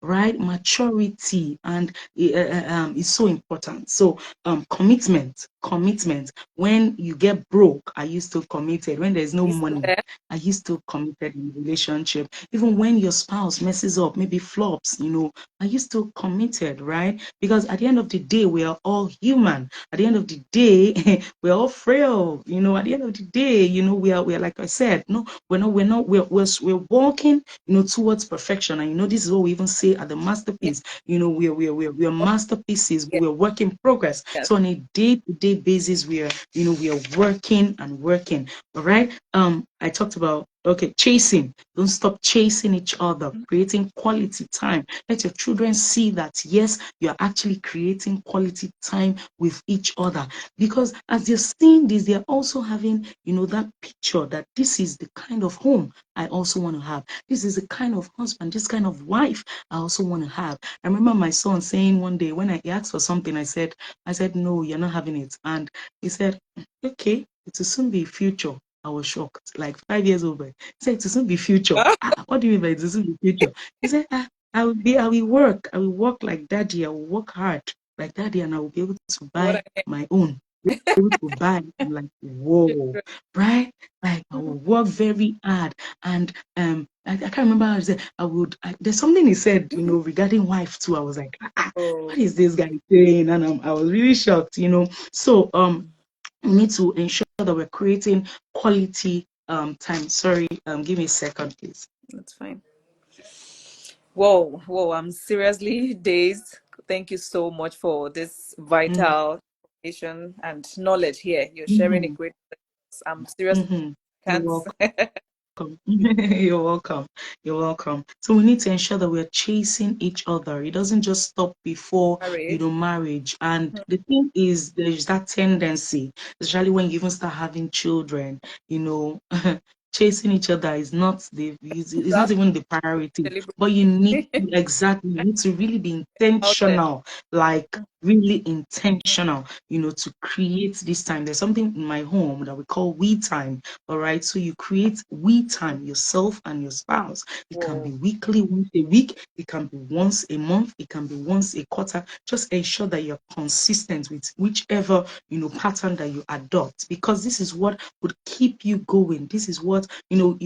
right? Maturity, and it's so important. So commitment. When you get broke, are you still committed? When there's no money, are you still committed in the relationship? Even when your spouse messes up, maybe flops, you know, are you still committed, right? Because at the end of the day, we are all human. At the end of the day, we're all frail, you know. At the end of the day, you know, we are like I said, no, we're walking, you know, towards perfection. And you know, this is what we even say at the masterpiece. You know, we're masterpieces, but we're work in progress. So on a day-to-day basis, we are working and working. All right. I talked about Okay, chasing. Don't stop chasing each other, creating quality time. Let your children see that, yes, you're actually creating quality time with each other. Because as they're seeing this, they're also having, that picture that this is the kind of home I also want to have. This is the kind of husband, this kind of wife I also want to have. I remember my son saying one day when he asked for something, I said, no, you're not having it. And he said, okay, it will soon be future. I was shocked, like 5 years old. He said, it will soon be future. What do you mean by it will soon be future? He said, I will work like daddy. I will work hard like daddy, and I will be able to What buy my own. Be able to buy. I'm like, whoa, right? Like I will work very hard, and I can't remember how he said. There's something he said, regarding wife too. I was like, what Oh, is this guy saying? And I was really shocked. So we need to ensure that we're creating quality time. Sorry, give me a second, please. that's fine. Whoa, whoa, I'm seriously dazed. Thank you so much for this Mm-hmm. vital information and knowledge here. You're sharing a Mm-hmm. great. I'm seriously Mm-hmm. You're can't. welcome. You're welcome. You're welcome. So we need to ensure that we're chasing each other. It doesn't just stop before, Marriage. marriage. And the thing is, there's that tendency, especially when you even start having children, you know, chasing each other is not it's not That's even the priority. deliberate But you need exactly, you need to really be out there. intentional, like really intentional, to create this time. There's something in my home that we call we time. All right. So you create we time, yourself and your spouse. It can be Whoa. weekly, once a week. It can be once a month. It can be once a quarter. Just ensure that you're consistent with whichever, pattern that you adopt, because this is what would keep you going. This is what, your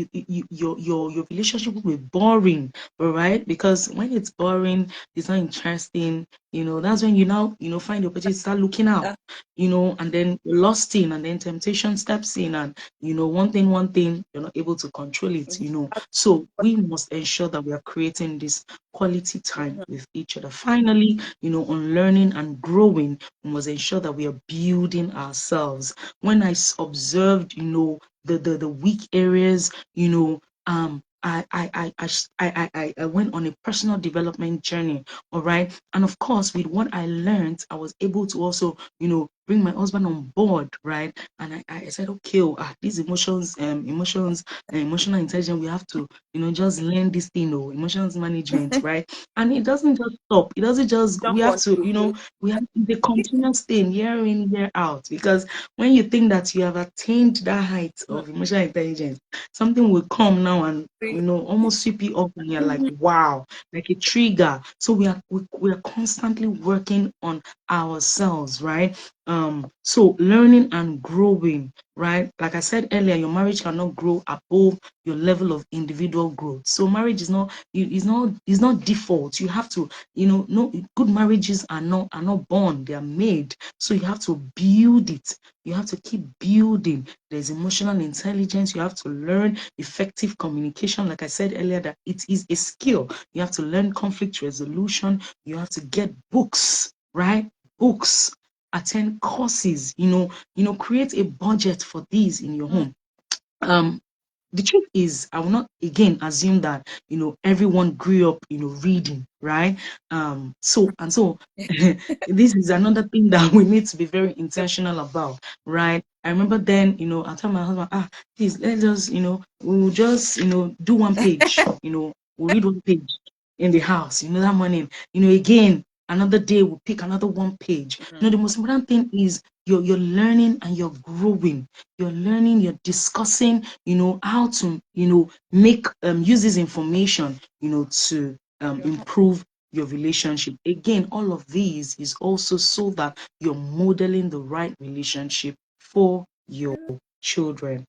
relationship will be boring. All right. Because when it's boring, it's not interesting. That's when you now, find the opportunity to start looking out, Ah, and then you're lost in, and then temptation steps in, and one thing, you're not able to control it. that's So what- we must ensure that we are creating this quality time mhm. with each other. Finally, on learning and growing, we must ensure that we are building ourselves. When observed, the weak areas, I went on a personal development journey. All right. And of course, with what I learned, I was able to also, bring my husband on board, right? And I said, okay, these emotional intelligence, we have to, just learn this thing, emotions management, right? And it doesn't just stop. It doesn't just, we Jump have on to, you. we have the continuous thing year in, year out. Because when you think that you have attained that height Mhm. of emotional intelligence, something will come now and, almost sweep you up, and you're like, Mhm. wow, like a trigger. So we are constantly working on ourselves, right? So learning and growing, right? Like I said earlier, your marriage cannot grow above your level of individual growth. So marriage is not default. You have to, no, good marriages are not born, they are made. So you have to build it. You have to keep building. There's emotional intelligence. You have to learn effective communication. Like I said earlier, that it is a skill. You have to learn conflict resolution. You have to get books, right? Books, attend courses, create a budget for these in your Mhm. home. Um, the truth is, I will not again assume that everyone grew up reading, right? So this is another thing that we need to be very intentional about, right? I remember then, I told my husband, please let us, we'll just do one page, we'll read one page in the house, that morning, again, another day we'll pick another one page. The most important thing is you're learning and you're growing. You're learning, you're discussing, how to, make use this information, to improve your relationship. Again, all of these is also so that you're modeling the right relationship for your children.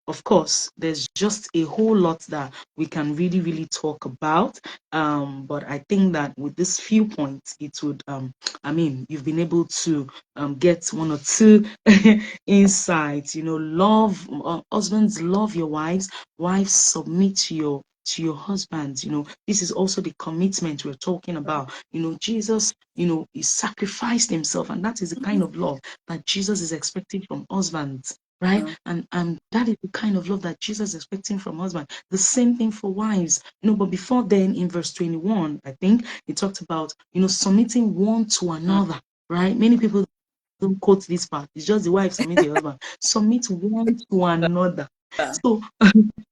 Of course, there's just a whole lot that we can really, really talk about. But I think that with these few points, it would, you've been able to get one or two insights. Love, husbands, love your wives. Wives, submit to your husbands. This is also the commitment we're talking about. Jesus, he sacrificed himself, and that is the kind of love that Jesus is expecting from husbands. right? And that is the kind of love that Jesus is expecting from husband. The same thing for wives. But before then, in verse 21, I think it talked about, submitting one to another, right? Many people don't quote this part. It's just the wife submit the husband. Submit one to another. So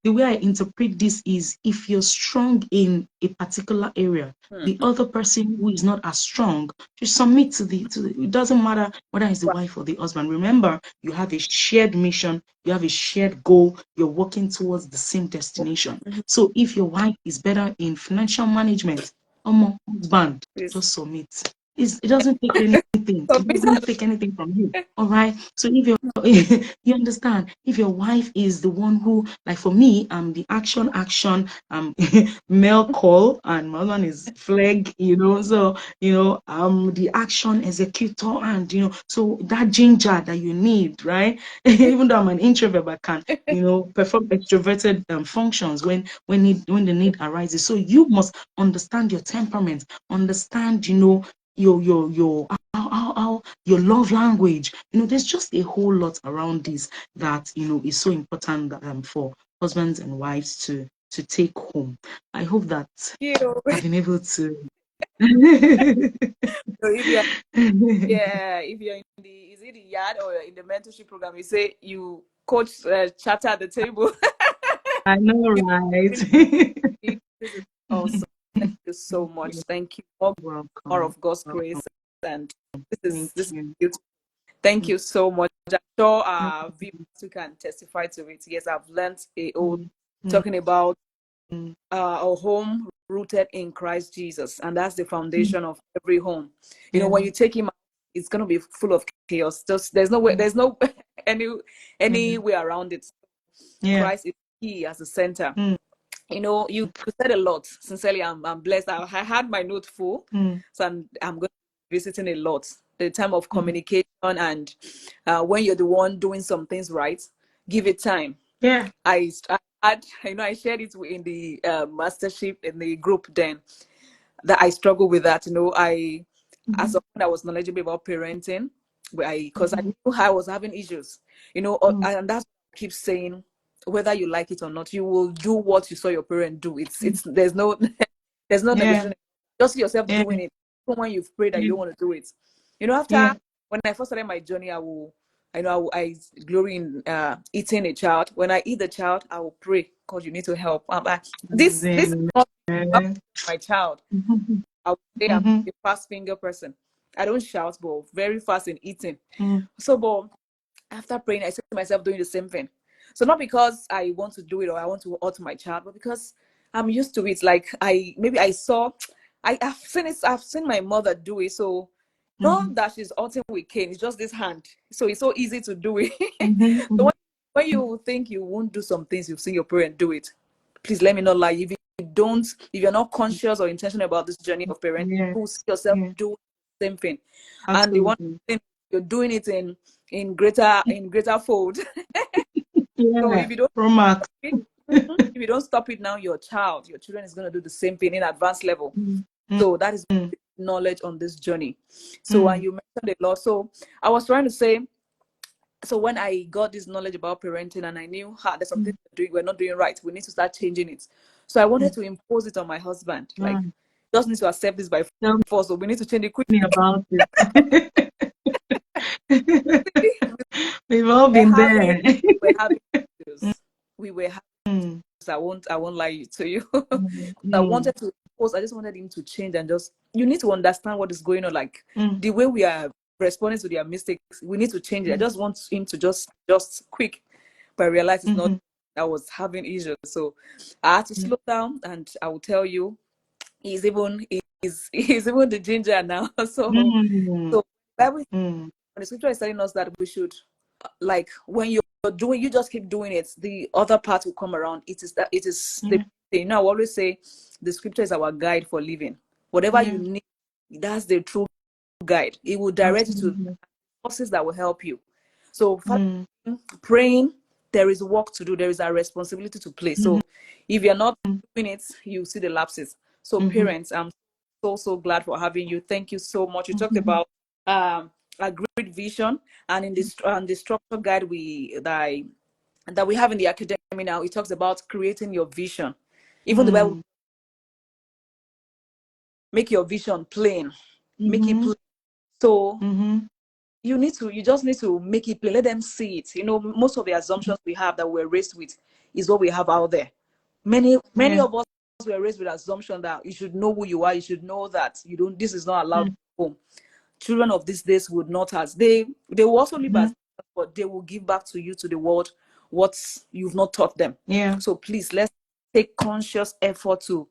the way I interpret this is, if you're strong in a particular area, the other person who is not as strong should submit to the it doesn't matter whether it's the wife or the husband. Remember, you have a shared mission, you have a shared goal, you're working towards the same destination. So if your wife is better in financial management, husband, just submit. It doesn't take anything. It doesn't take anything from you. All right. So if you understand, if your wife is the one who, like for me, I'm the action, male call, and my husband is flag, so I'm the action executor, and so that ginger that you need, right? Even though I'm an introvert, but can perform extroverted functions when the need arises. So you must understand your temperament, understand your love language. There's just a whole lot around this that is so important for husbands and wives to take home. I hope that I've been able to. So if you're in the yard or in the mentorship program, you say you coach chatter at the table. I know, right? This is awesome. Thank you so much. Thank you. More of God's grace, and this is beautiful. Thank you so much. I'm sure our viewers who can testify to it. Yes, I've learned talking about a home rooted in Christ Jesus, and that's the foundation of every home. When you take him out, it's going to be full of chaos. There's no way, there's no any way around it. Christ is key as the center. You said a lot. Sincerely, I'm blessed. I had my note full, so I'm going to be visiting a lot. The time of communication, and when you're the one doing some things right, give it time. Yeah. I shared it in the mastership in the group then, that I struggle with that. As someone that was knowledgeable about parenting, because I knew I was having issues, and that's what I keep saying. Whether you like it or not, you will do what you saw your parent do. It's there's no negotiation. Just see yourself doing it. Even when you've prayed that you don't want to do it. After when I first started my journey, I glory in eating a child. When I eat the child, I will pray, God, you need to help. This is not my child. I would say I'm a fast finger person. I don't shout, but very fast in eating. So, but after praying, I see myself doing the same thing. So not because I want to do it or I want to hurt my child, but because I'm used to it. Like I've seen it. I've seen my mother do it. So not that she's hurting with cane. It's just this hand. So it's so easy to do it. So when you think you won't do some things, you've seen your parent do it. Please let me not lie. If you're not conscious or intentional about this journey of parenting, you will see yourself do the same thing. Absolutely. And the one thing you're doing it in greater fold. So if you don't stop it now, your children is going to do the same thing in advanced level. So that is knowledge on this journey. So and you mentioned a lot. So I was trying to say, so when I got this knowledge about parenting and I knew there's something we're not doing right, we need to start changing it. So I wanted to impose it on my husband. Like, just need to accept this by force. So we need to change it quickly. About it. We've all been there. We're having issues. We were having issues. I won't lie to you. I wanted to impose. I just wanted him to change and just. You need to understand what is going on. Like the way we are responding to their mistakes, we need to change it. I just want him to just quick, but I realized it's not. I was having issues, so I had to slow down. And I will tell you, he's even the ginger now. So Bible, when the scripture is telling us that we should, like, when you're doing, you just keep doing it. The other part will come around. It is the thing. I always say the scripture is our guide for living. Whatever you need, that's the true guide. It will direct you to forces that will help you. So praying, there is work to do. There is a responsibility to play. So if you're not doing it, you see the lapses. So parents, I'm so glad for having you. Thank you so much. You talked about agreed vision, and in this the structure guide that we have in the academy now, it talks about creating your vision. Even the Bible, make your vision plain, make it plain. So you just need to make it plain. Let them see it. Most of the assumptions we have that we're raised with is what we have out there. Many of us were raised with assumption that you should know who you are. You should know that this is not allowed at home. Children of these days would not, as they will also live as, but they will give back to you, to the world, what you've not taught them. So please, let's take conscious effort to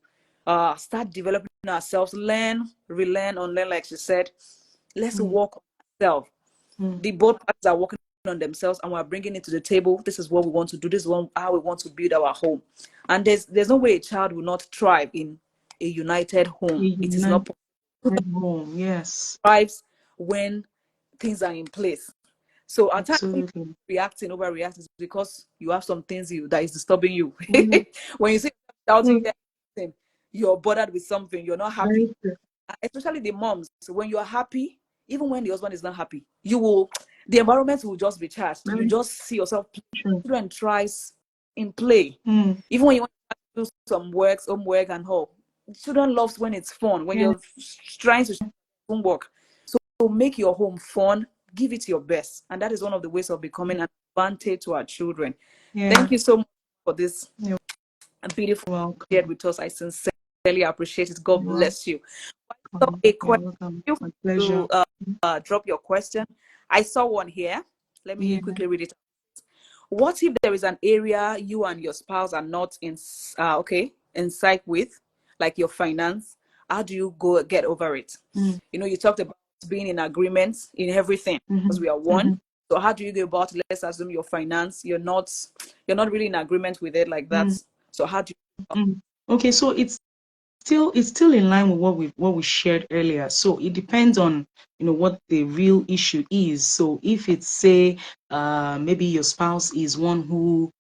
start developing ourselves, learn, relearn, unlearn, like she said. Let's work on ourselves. The both parties are working on themselves, and we're bringing it to the table. This is what we want to do. This is how we want to build our home. And there's no way a child will not thrive in a united home. It is not home. Yes. Thrives when things are in place. So at times overreacting is because you have some things that is disturbing you. When you see shouting, you're bothered with something, you're not happy. Especially the moms, when you are happy, even when the husband is not happy, the environment will just be charged. You just see yourself. Children tries in play. Even when you want to do some homework and all. Children loves when it's fun, when you're trying to homework. So make your home fun, give it your best. And that is one of the ways of becoming an advantage to our children. Thank you so much for this beautiful shared with us. I sincerely appreciate it. God bless you. A question to drop your question. I saw one here. Let me quickly read it. What if there is an area you and your spouse are not in sync with, like your finance? How do you get over it? You talked about being in agreement in everything, because we are one. So how do you go about, let's assume your finance, you're not really in agreement with it like that. So how do you Okay, so it's still in line with what we shared earlier. So it depends on what the real issue is. So if it's, say, maybe your spouse is one who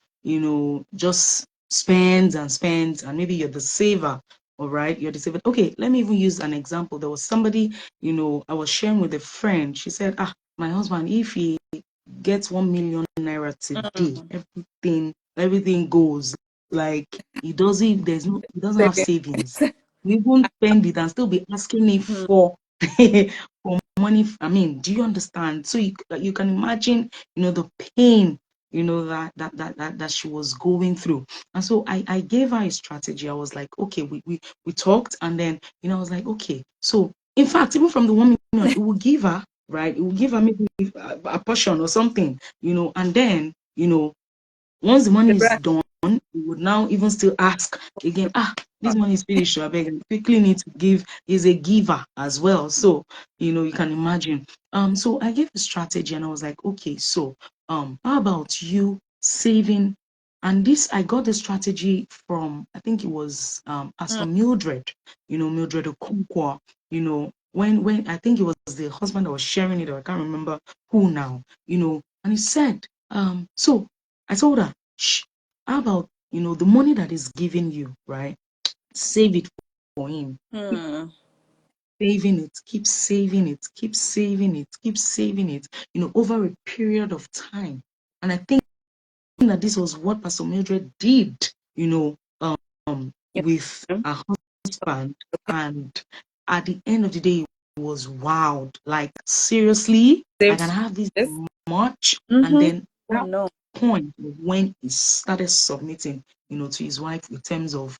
just spends and spends, and maybe you're the saver. All right, you're the saver. Okay, let me even use an example. There was somebody, I was sharing with a friend. She said, my husband, if he gets 1 million naira today, everything goes. Like, he doesn't have savings. We won't spend it and still be asking me for for money. I mean, do you understand? So you can imagine, the pain, that she was going through. And so I gave her a strategy. I was like, okay, we talked, and then I was like, okay, so in fact, even from the 1 million, it will give her, right? It will give her maybe a portion or something, and then, once the money is done, we would now even still ask again, this money is finished, so I beg you quickly need to give. Is a giver as well. So, you can imagine. So I gave a strategy, and I was like, okay, so how about you saving? And this, I got the strategy from, I think it was Pastor Mildred, Mildred Okonkwo, when I think it was the husband that was sharing it, or I can't remember who now, and he said, so I told her, how about, the money that is giving you, right? Save it for him. Saving it, keep saving it, keep saving it, keep saving it, over a period of time. And I think that this was what Pastor Mildred did, with her husband. And at the end of the day, it was wowed. Like, seriously, I can have this much, and then that point when he started submitting, to his wife in terms of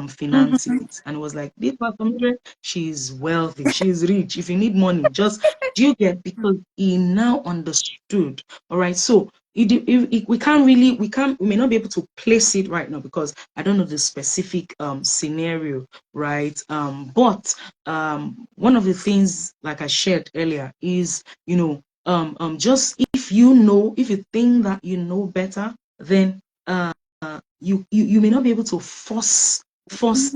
finances, and it was like, this Pastor, she's wealthy, she's rich. If you need money, just do you get? Because he now understood. All right, so we may not be able to place it right now because I don't know the specific scenario, right? But one of the things, like I shared earlier, is just if you think that you know better, then you may not be able to force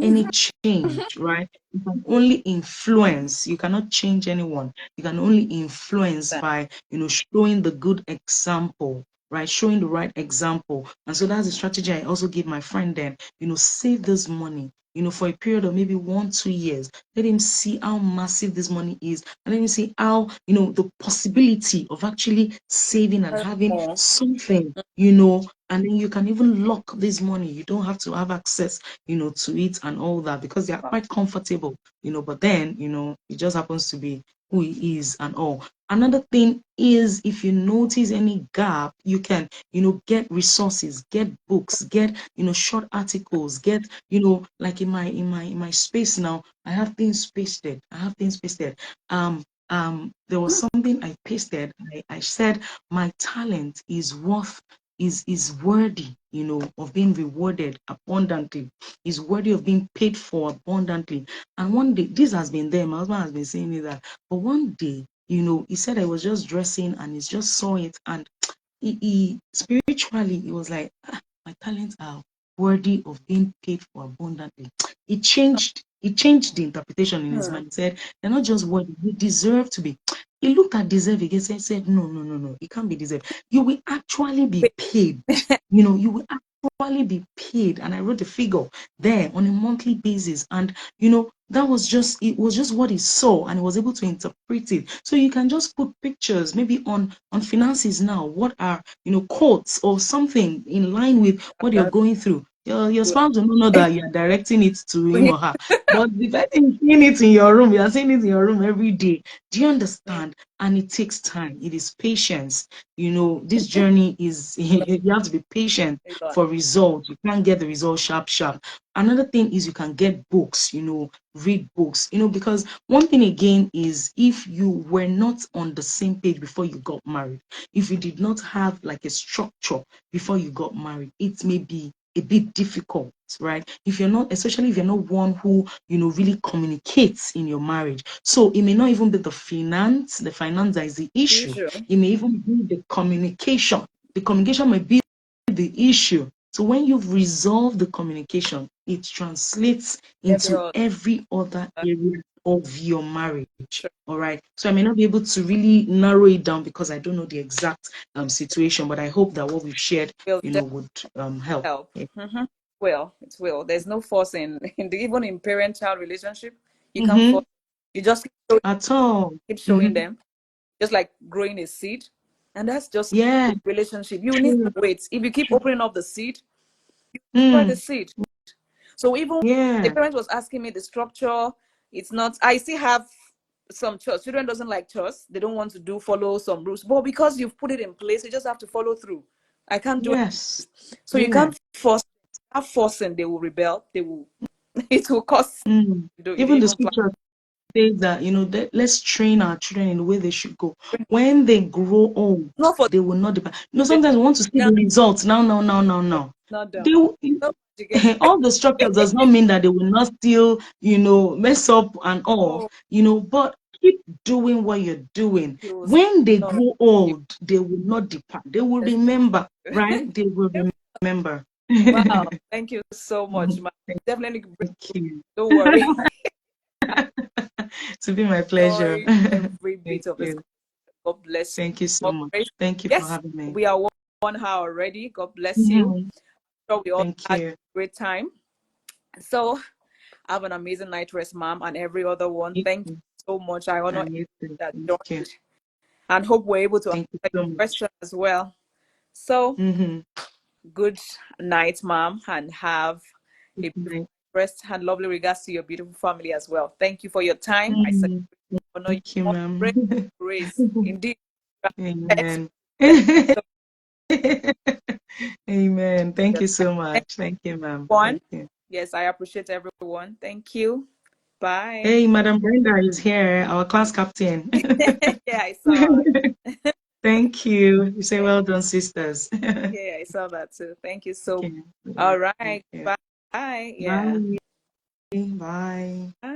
any change, right? You can only influence. You cannot change anyone. You can only influence by showing the good example, right? Showing the right example. And so that's the strategy I also give my friend then. Save this money. for a period of maybe 1-2 years. Let him see how massive this money is, and let him see how, the possibility of actually saving and having something, and then you can even lock this money. You don't have to have access, to it and all that, because they are quite comfortable, but then, it just happens to be who he is and all. Another thing is, if you notice any gap, you can, get resources, get books, get, short articles, get, like in my space now, I have things pasted. There was something I pasted. I said my talent is worthy, of being rewarded abundantly, is worthy of being paid for abundantly. And one day, this has been there, my husband has been saying me that, but one day, he said I was just dressing and he just saw it, and he spiritually, he was like, my talents are worthy of being paid for abundantly. He changed the interpretation in his mind. He said, they're not just worthy, they deserve to be. He looked at deserve again and said, no, it can't be deserved. You will actually be paid. You will actually be paid. And I wrote the figure there on a monthly basis. And, it was just what he saw, and he was able to interpret it. So you can just put pictures maybe on finances now. What are, quotes or something in line with what you're going through. Your spouse will not know that you're directing it to him or her. But the person is seeing it in your room, you're seeing it in your room every day. Do you understand? And it takes time. It is patience. This journey is, you have to be patient for results. You can't get the result sharp. Another thing is, you can get books, read books, because one thing again is, if you were not on the same page before you got married, if you did not have like a structure before you got married, it may be a bit difficult, right? Especially if you're not one who, really communicates in your marriage. So it may not even be the finance that is the issue. It may even be the communication. The communication may be the issue. So when you've resolved the communication, it translates into every other area of your marriage. All right. So I may not be able to really narrow it down because I don't know the exact situation, but I hope that what we've shared, would help. Yeah. Well, it will. There's no forcing even in parent-child relationship. You can't force. You just keep showing them, just like growing a seed, and that's just relationship. You need to wait. If you keep opening up the seed, you destroy the seed. So even the parent was asking me the structure, it's not. I still have some church. Children doesn't like church. They don't want to follow some rules. But because you've put it in place, you just have to follow through. I can't do it. So you can't force. That forcing, they will rebel. They will. It will cost. Even the scripture says that let's train our children in the way they should go. When they grow old, they will not depart. Sometimes we want to see the results now. Not done. They will, all the structures does not mean that they will not still, mess up and all, but keep doing what you're doing. When they grow old, they will not depart. They will remember, right? They will remember. Wow, thank you so much, man. Definitely. Thank you. Don't worry. To be my pleasure. Every bit of this. God bless you. Thank you so much. Thank you for having me. We are 1 hour already. God bless you. So we all had a great time. So have an amazing night rest, ma'am, and every other one. Thank you so much. I honor that joined, and hope we're able to answer questions as well. So good night, ma'am, and have a beautiful rest and lovely regards to your beautiful family as well. Thank you for your time. I said, thank you, ma'am. Grace, indeed. Amen. Amen. Thank you so much. Thank you, ma'am. Thank you. Yes, I appreciate everyone. Thank you. Bye. Hey, Madam Brenda is here, our class captain. Yeah, I saw it. Thank you. You say well done, sisters. Yeah, I saw that too. Thank you so much. All right. Bye. Yeah. Bye. Bye.